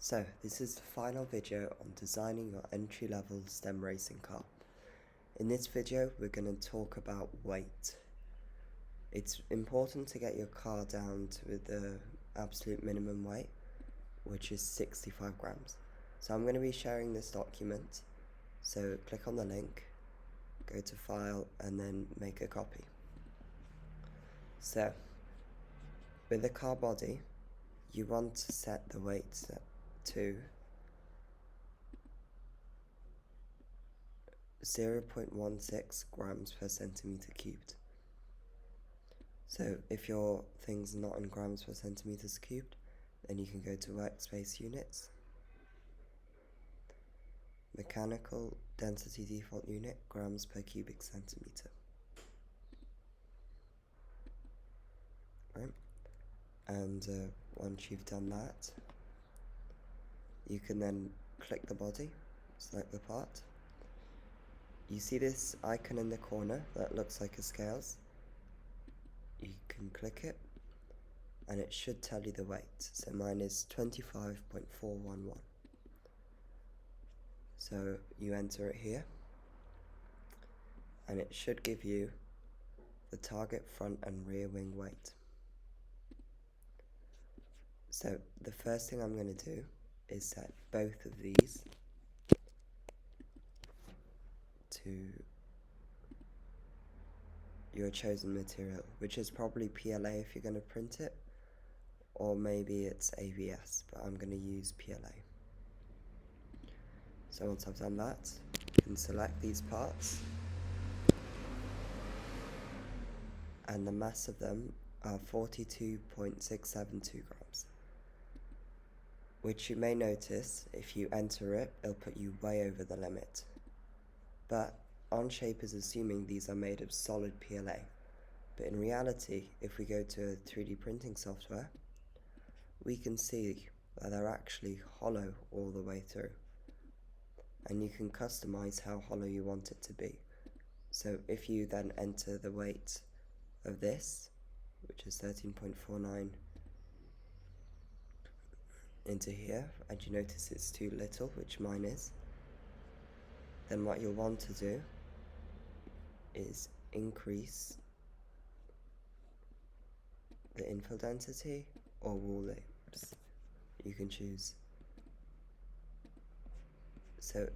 So, this is the final video on designing your entry-level STEM racing car. In this video, we're going to talk about weight. It's important to get your car down to the absolute minimum weight, which is 65 grams. So I'm going to be sharing this document. So click on the link, go to File, and then make a copy. So, with the car body, you want to set the weight to 0.16 grams per centimeter cubed. So if your thing's not in grams per centimeters cubed, then you can go to workspace units, mechanical density default unit, grams per cubic centimeter. Right? And once you've done that, you can then click the body, select the part. You see this icon in the corner that looks like a scales. You can click it and it should tell you the weight. So mine is 25.411. So you enter it here and it should give you the target front and rear wing weight. So the first thing I'm going to do is set both of these to your chosen material, which is probably PLA if you're going to print it, or maybe it's ABS, but I'm going to use PLA. So once I've done that, you can select these parts, and the mass of them are 42.672 grams, which you may notice if you enter it, it'll put you way over the limit. But Onshape is assuming these are made of solid PLA, but in reality, if we go to 3D printing software, we can see that they're actually hollow all the way through, and you can customize how hollow you want it to be. So if you then enter the weight of this, which is 13.49, into here, and you notice it's too little, which mine is, then what you'll want to do is increase the infill density or wall loops. You can choose. So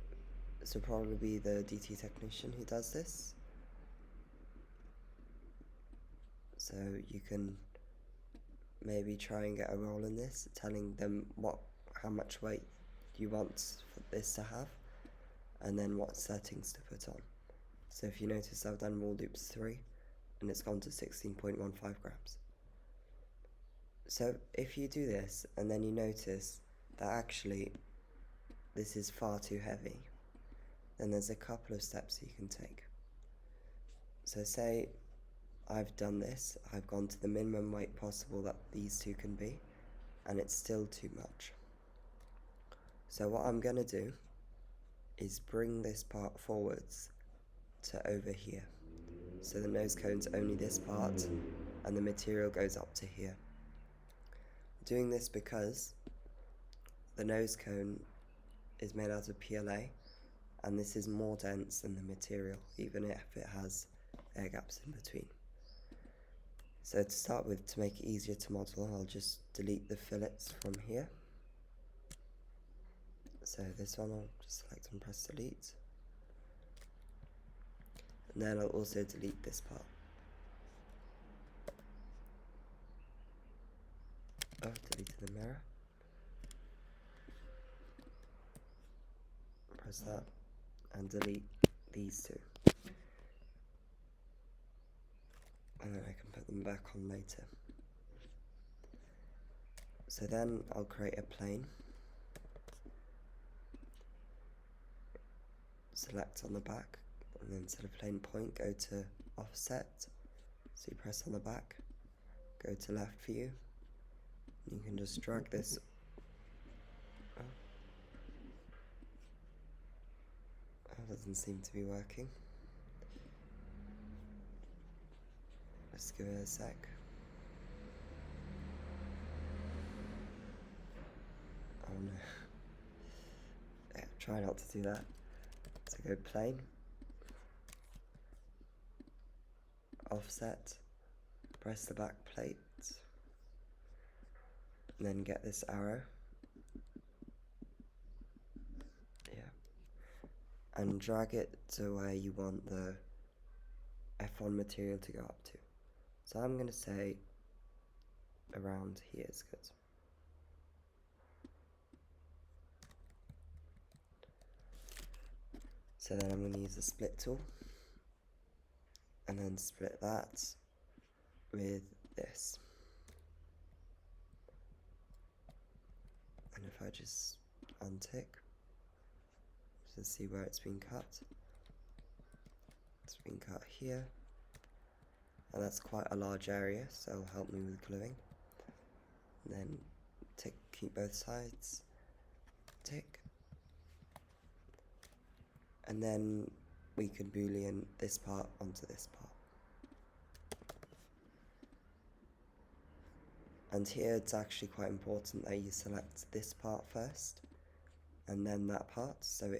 probably the DT technician who does this. So you can maybe try and get a roll in this, telling them how much weight you want for this to have, and then what settings to put on. So if you notice, I've done wall loops 3, and it's gone to 16.15 grams. So if you do this, and then you notice that actually this is far too heavy, then there's a couple of steps you can take. So say I've done this, I've gone to the minimum weight possible that these two can be, and it's still too much. So what I'm going to do is bring this part forwards to over here. So the nose cone's only this part, and the material goes up to here. I'm doing this because the nose cone is made out of PLA, and this is more dense than the material, even if it has air gaps in between. So to start with, to make it easier to model, I'll just delete the fillets from here. So this one I'll just select and press delete. And then I'll also delete this part. Oh, deleted the mirror. Press that and delete these two. And then I can put them back on later. So then I'll create a plane. Select on the back, and then instead of plane point, go to offset. So you press on the back, go to left view. You can just drag this. Oh, that doesn't seem to be working. Let's give it a sec. no. Yeah, try not to do that. So go plane, offset, press the back plate, and then get this arrow. Yeah. And drag it to where you want the F1 material to go up to. So I'm going to say around here is good. So then I'm going to use the split tool and then split that with this. And if I just untick to see where it's been cut, it's been cut here, and that's quite a large area, so it'll help me with gluing. And then tick, keep both sides, tick, and then we can boolean this part onto this part. And here it's actually quite important that you select this part first and then that part, so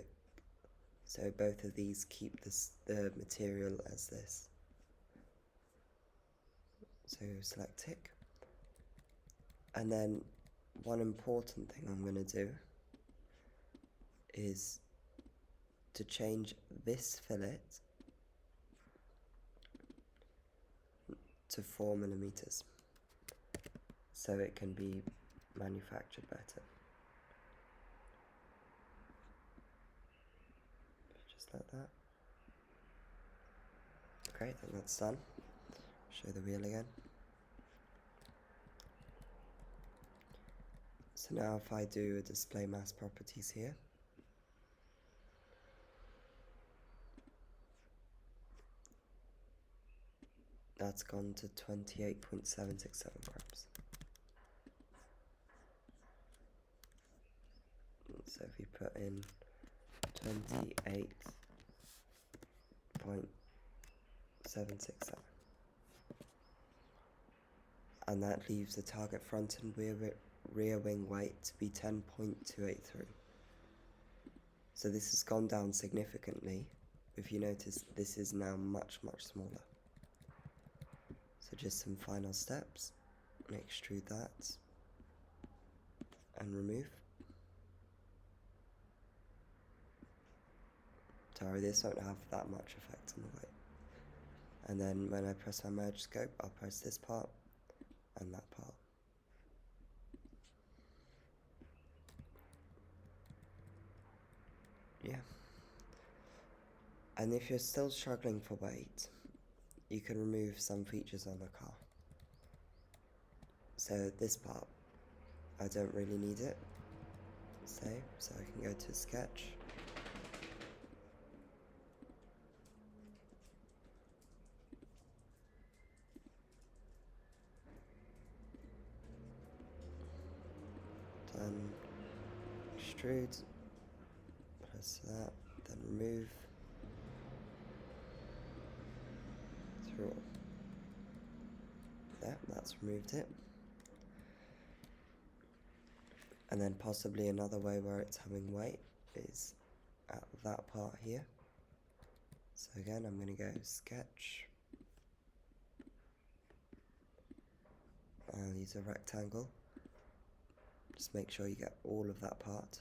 both of these keep the material as this. So select tick, and then one important thing I'm going to do is to change this fillet to 4 millimeters so it can be manufactured better. Just like that. Great, then that's done. Show the wheel again. So now if I do a display mass properties here, that's gone to 28.767 grams. So if you put in 28.767, and that leaves the target front and rear wing weight to be 10.283. So this has gone down significantly. If you notice, this is now much smaller. So just some final steps, and extrude that and remove. Sorry, this won't have that much effect on the weight. And then when I press my merge scope, I'll press this part and that part. Yeah. And if you're still struggling for weight, you can remove some features on the car. So this part, I don't really need it, so I can go to sketch. Done. Extrude. Press that, then remove. Through. There, that's removed it. And then possibly another way where it's having weight is at that part here. So again, I'm going to go sketch. I'll use a rectangle. Just make sure you get all of that part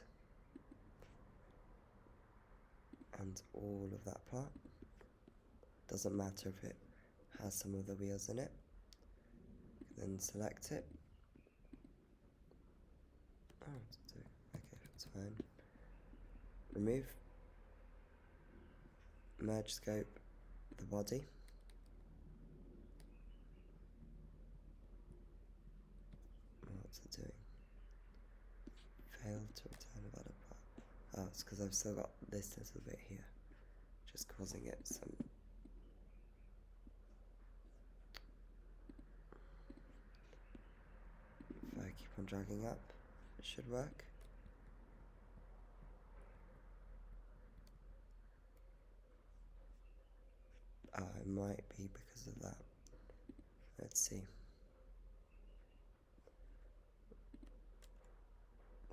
and all of that part. Doesn't matter if it has some of the wheels in it. Then select it. Oh, okay, that's fine. Remove. Merge scope the body. What's it doing? Failed to return a valid part. Oh, it's because I've still got this little bit here, just causing it some. If I keep on dragging up, it should work. Oh, it might be because of that. Let's see.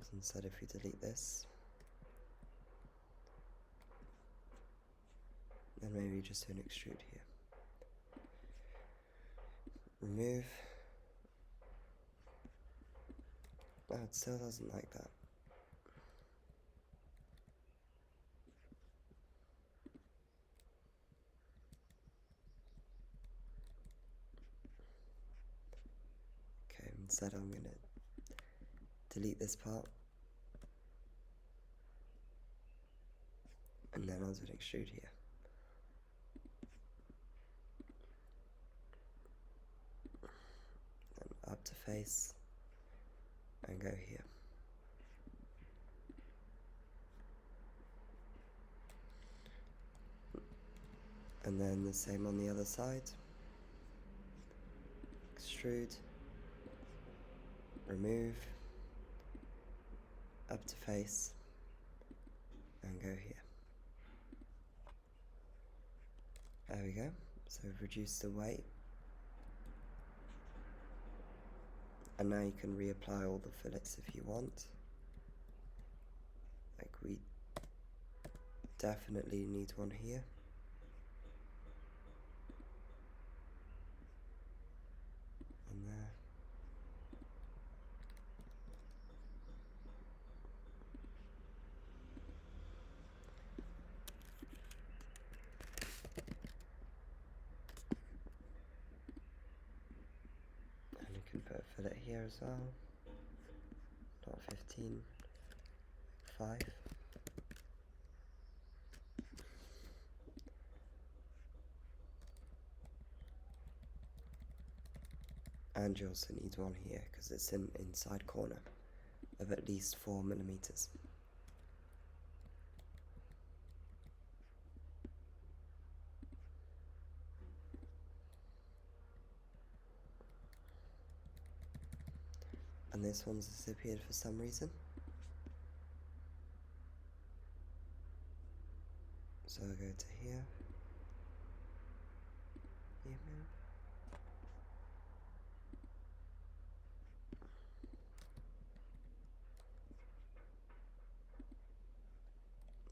So instead, if we delete this, then maybe just do an extrude here. Remove. No, it still doesn't like that. Okay, instead I'm gonna delete this part, and then I'll do an extrude here. Then up to face, and go here. And then the same on the other side. Extrude, remove, up to face, and go here. There we go. So we've reduced the weight. And now you can reapply all the fillets if you want. Like we definitely need one here. And there. And you can put a fillet here as well. Not 15, 5. And you also need one here because it's in inside corner of at least 4 millimeters. And this one's disappeared for some reason. So I'll go to here.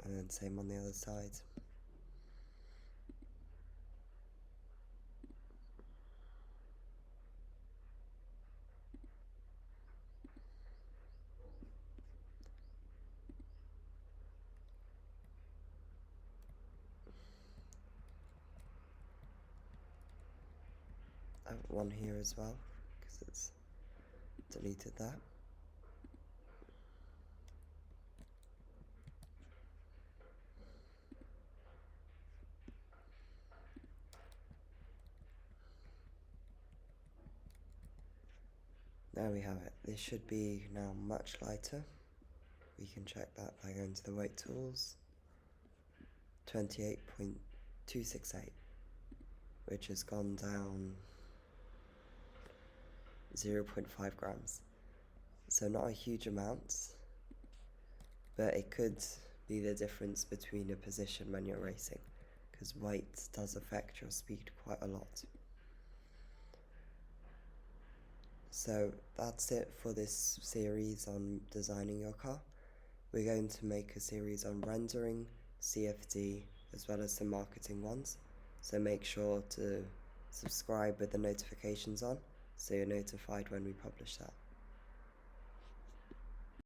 And then same on the other side. I have one here as well because it's deleted that. There we have it. This should be now much lighter. We can check that by going to the weight tools. 28.268, which has gone down 0.5 grams. So not a huge amount, but it could be the difference between a position when you're racing, because weight does affect your speed quite a lot. So that's it for this series on designing your car. We're going to make a series on rendering, CFD, as well as some marketing ones. So make sure to subscribe with the notifications on so you're notified when we publish that.